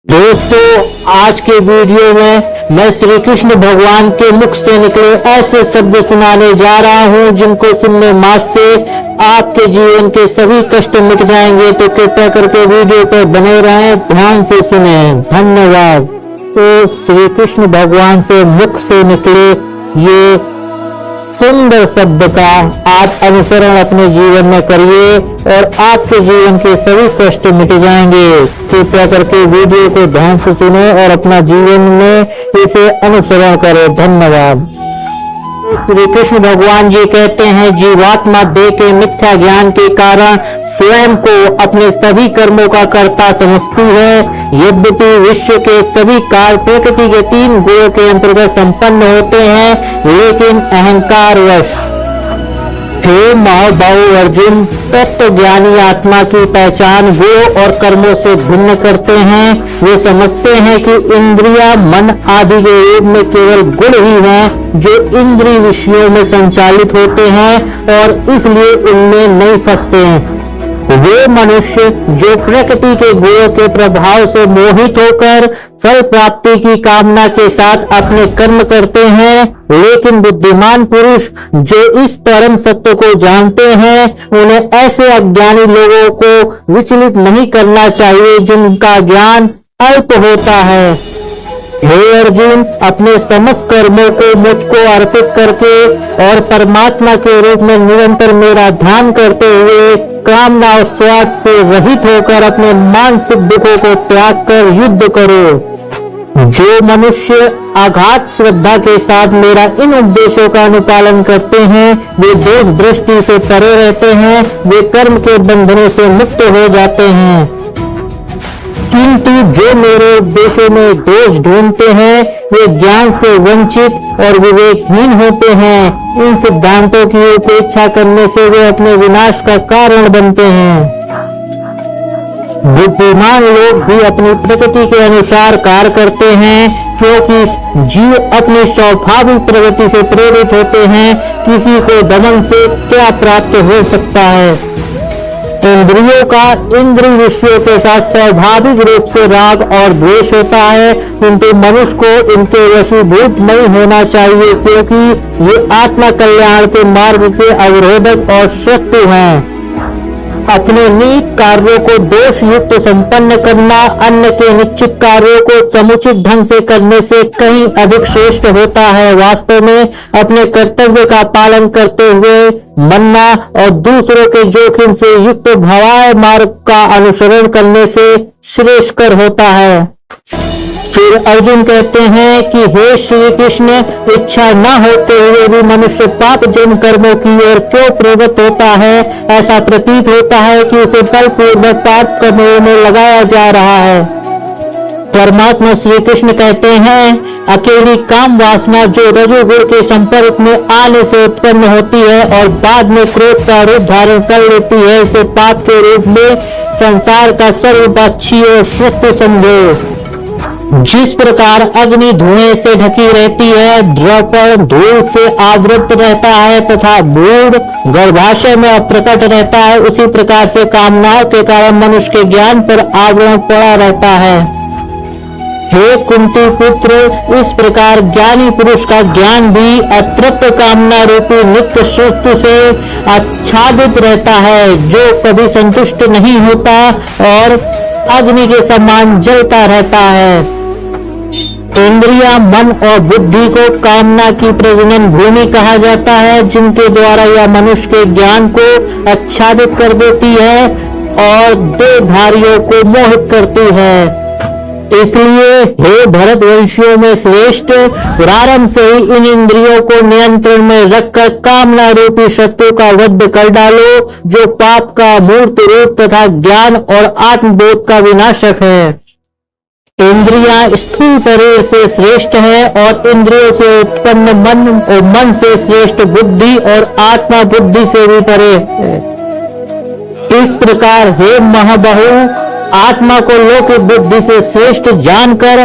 दोस्तों, आज के वीडियो में मैं श्री कृष्ण भगवान के मुख से निकले ऐसे शब्द सुनाने जा रहा हूँ जिनको सुनने मात्र से आपके जीवन के सभी कष्ट मिट जाएंगे। तो कृपया करके वीडियो पर बने रहें, ध्यान से सुने। धन्यवाद। तो श्री कृष्ण भगवान से मुख से निकले ये सुंदर शब्द का आप अनुसरण अपने जीवन में करिए और आपके जीवन के सभी कष्ट मिट जाएंगे। कृपया करके वीडियो को ध्यान से सुने और अपना जीवन में इसे अनुसरण करें। धन्यवाद। श्री कृष्ण भगवान जी कहते हैं, जीवात्मा देह के मिथ्या ज्ञान के कारण स्वयं को अपने सभी कर्मों का कर्ता समझती है। यद्यपि विश्व के सभी कार्य प्रकृति के 3 गुणों के अंतर्गत संपन्न होते हैं, लेकिन अहंकारवश हे महाबाहु अर्जुन, तत्व ज्ञानी आत्मा की पहचान गुणों और कर्मों से भिन्न करते हैं। वे समझते हैं कि इंद्रिया मन आदि के रूप में केवल गुण ही हैं जो इंद्रिय विषयों में संचालित होते हैं और इसलिए उनमें नहीं फंसते हैं। वे मनुष्य जो प्रकृति के गुणों के प्रभाव से मोहित होकर फल प्राप्ति की कामना के साथ अपने कर्म करते हैं, लेकिन बुद्धिमान पुरुष जो इस परम सत्य को जानते हैं, उन्हें ऐसे अज्ञानी लोगों को विचलित नहीं करना चाहिए जिनका ज्ञान अल्प होता है। हे अर्जुन, अपने समस्त कर्मों को मुझको अर्पित करके और परमात्मा के रूप में निरंतर मेरा ध्यान करते हुए कामना और स्वार्थ से रहित होकर अपने मानसिक दुखों को त्याग कर युद्ध करो। जो मनुष्य अगाध श्रद्धा के साथ मेरा इन उपदेशों का अनुपालन करते हैं, वे दोष दृष्टि से परे रहते हैं, वे कर्म के बंधनों से मुक्त हो जाते हैं। किंतु जो मेरे उपदेशों में दोष ढूंढते हैं, वे ज्ञान से वंचित और विवेकहीन होते हैं। इन सिद्धांतों की उपेक्षा करने से वे अपने विनाश का कारण बनते हैं। बुद्धिमान लोग भी अपनी प्रकृति के अनुसार कार्य करते हैं, क्योंकि जीव अपनी स्वाभाविक प्रवृत्ति से प्रेरित होते हैं। किसी को दमन से क्या प्राप्त हो सकता है? इंद्रियों का इंद्रिय विषयों के साथ स्वाभाविक रूप से राग और द्वेष होता है, किंतु मनुष्य को इनके वशीभूत नहीं होना चाहिए, क्योंकि ये आत्मा कल्याण के मार्ग के अवरोधक और शत्रु हैं। अपने नियत कार्यों को दोष युक्त संपन्न करना अन्य के निश्चित कार्यों को समुचित ढंग से करने से कहीं अधिक श्रेष्ठ होता है। वास्तव में अपने कर्तव्य का पालन करते हुए मरना और दूसरों के जोखिम से युक्त भवाय मार्ग का अनुसरण करने से श्रेष्ठकर होता है। फिर अर्जुन कहते हैं कि हे श्री कृष्ण, इच्छा न होते हुए भी मनुष्य पाप जन्म कर्मों की ओर क्यों प्रवृत्त होता है? ऐसा प्रतीत होता है कि उसे बलपूर्वक पाप कर्मों में लगाया जा रहा है। परमात्मा श्री कृष्ण कहते हैं, अकेली काम वासना जो रजोगुण के संपर्क में आने से उत्पन्न होती है और बाद में क्रोध का रूप धारण कर लेती है, इसे पाप के रूप में संसार का सर्वपक्षीय और शत्रु समझो। जिस प्रकार अग्नि धुएं से ढकी रहती है, द्रवण धूल से आवृत रहता है तथा बूढ़ गर्भाशय में अप्रकट रहता है, उसी प्रकार से कामनाओं के कारण मनुष्य के ज्ञान पर आवरण पड़ा रहता है। हे कुंती पुत्र, इस प्रकार ज्ञानी पुरुष का ज्ञान भी अतृप्त कामना रूपी नित्य शत्रु से आच्छादित रहता है, जो कभी संतुष्ट नहीं होता और अग्नि के समान जलता रहता है। इंद्रिया, मन और बुद्धि को कामना की प्रजनन भूमि कहा जाता है, जिनके द्वारा यह मनुष्य के ज्ञान को आच्छादित कर देती है और देहधारियों को मोहित करती है। इसलिए हे भरतवंशियों में श्रेष्ठ, प्रारंभ से ही इन इंद्रियों को नियंत्रण में रखकर कामना रूपी शत्रु का वध कर डालो, जो पाप का मूर्त रूप तथा ज्ञान और आत्मबोध का विनाशक है। इंद्रियां स्थूल शरीर से श्रेष्ठ है और इंद्रियों से उत्पन्न मन और मन से श्रेष्ठ बुद्धि और आत्मा बुद्धि से भी परे है। इस प्रकार हे महाबाहु, आत्मा को लौकिक बुद्धि से श्रेष्ठ जानकर